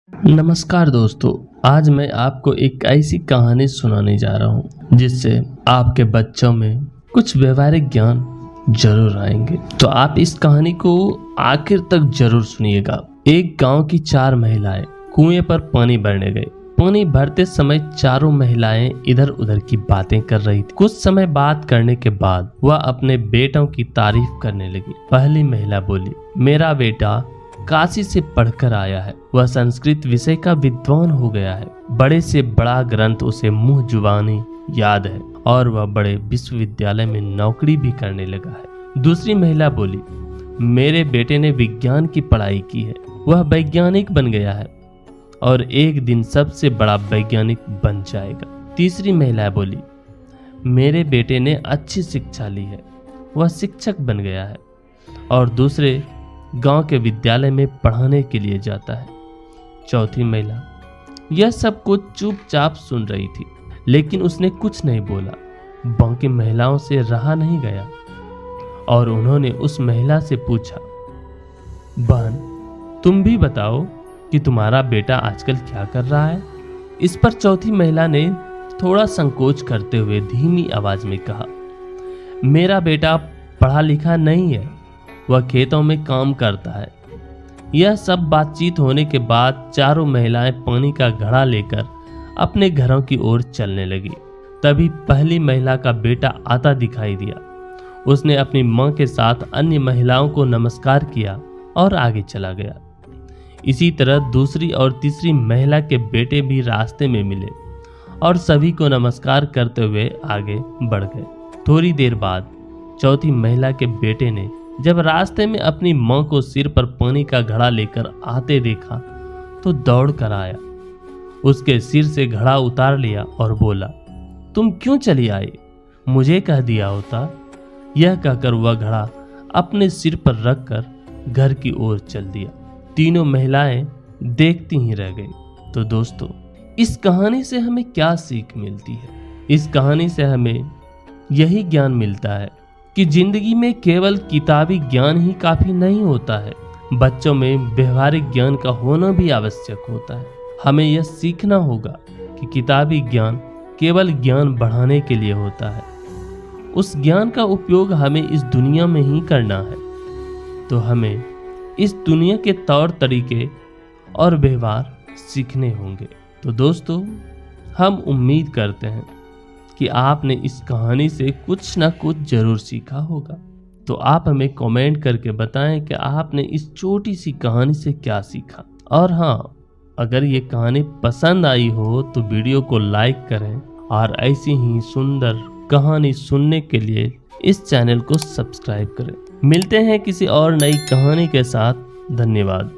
नमस्कार दोस्तों, आज मैं आपको एक ऐसी कहानी सुनाने जा रहा हूँ जिससे आपके बच्चों में कुछ व्यवहारिक ज्ञान जरूर आएंगे। तो आप इस कहानी को आखिर तक जरूर सुनिएगा। एक गांव की 4 महिलाएं कुएं पर पानी भरने गई। पानी भरते समय चारों महिलाएं इधर उधर की बातें कर रही थी। कुछ समय बात करने के बाद वह अपने बेटों की तारीफ करने लगी। पहली महिला बोली, मेरा बेटा काशी से पढ़कर आया है। वह संस्कृत विषय का विद्वान हो गया है। बड़े से बड़ा ग्रंथ उसे मुंह जुबानी याद है और वह बड़े विश्वविद्यालय में नौकरी भी करने लगा है। दूसरी महिला बोली, मेरे बेटे ने विज्ञान की पढ़ाई की है। वह वैज्ञानिक बन गया है और एक दिन सबसे बड़ा वैज्ञानिक बन जाएगा। तीसरी महिला बोली, मेरे बेटे ने अच्छी शिक्षा ली है। वह शिक्षक बन गया है और दूसरे गांव के विद्यालय में पढ़ाने के लिए जाता है। चौथी महिला यह सब कुछ चुपचाप सुन रही थी, लेकिन उसने कुछ नहीं बोला। बाकी महिलाओं से रहा नहीं गया और उन्होंने उस महिला से पूछा, बहन तुम भी बताओ कि तुम्हारा बेटा आजकल क्या कर रहा है। इस पर चौथी महिला ने थोड़ा संकोच करते हुए धीमी आवाज में कहा, मेरा बेटा पढ़ा लिखा नहीं है, वह खेतों में काम करता है। यह सब बातचीत होने के बाद चारों महिलाएं पानी का घड़ा लेकर अपने घरों की ओर चलने लगी। तभी पहली महिला का बेटा आता दिखाई दिया। उसने अपनी मां के साथ अन्य महिलाओं को नमस्कार किया और आगे चला गया। इसी तरह दूसरी और तीसरी महिला के बेटे भी रास्ते में मिले और सभी को नमस्कार करते हुए आगे बढ़ गए। थोड़ी देर बाद चौथी महिला के बेटे ने जब रास्ते में अपनी मां को सिर पर पानी का घड़ा लेकर आते देखा तो दौड़ कर आया, उसके सिर से घड़ा उतार लिया और बोला, तुम क्यों चली आई, मुझे कह दिया होता। यह कहकर वह घड़ा अपने सिर पर रखकर घर की ओर चल दिया। तीनों महिलाएं देखती ही रह गई। तो दोस्तों, इस कहानी से हमें क्या सीख मिलती है? इस कहानी से हमें यही ज्ञान मिलता है कि जिंदगी में केवल किताबी ज्ञान ही काफी नहीं होता है। बच्चों में व्यवहारिक ज्ञान का होना भी आवश्यक होता है। हमें यह सीखना होगा कि किताबी ज्ञान केवल ज्ञान बढ़ाने के लिए होता है। उस ज्ञान का उपयोग हमें इस दुनिया में ही करना है। तो हमें इस दुनिया के तौर तरीके और व्यवहार सीखने होंगे। तो दोस्तों, हम उम्मीद करते हैं कि आपने इस कहानी से कुछ ना कुछ जरूर सीखा होगा। तो आप हमें कमेंट करके बताएं कि आपने इस छोटी सी कहानी से क्या सीखा। और हाँ, अगर ये कहानी पसंद आई हो तो वीडियो को लाइक करें और ऐसी ही सुंदर कहानी सुनने के लिए इस चैनल को सब्सक्राइब करें। मिलते हैं किसी और नई कहानी के साथ। धन्यवाद।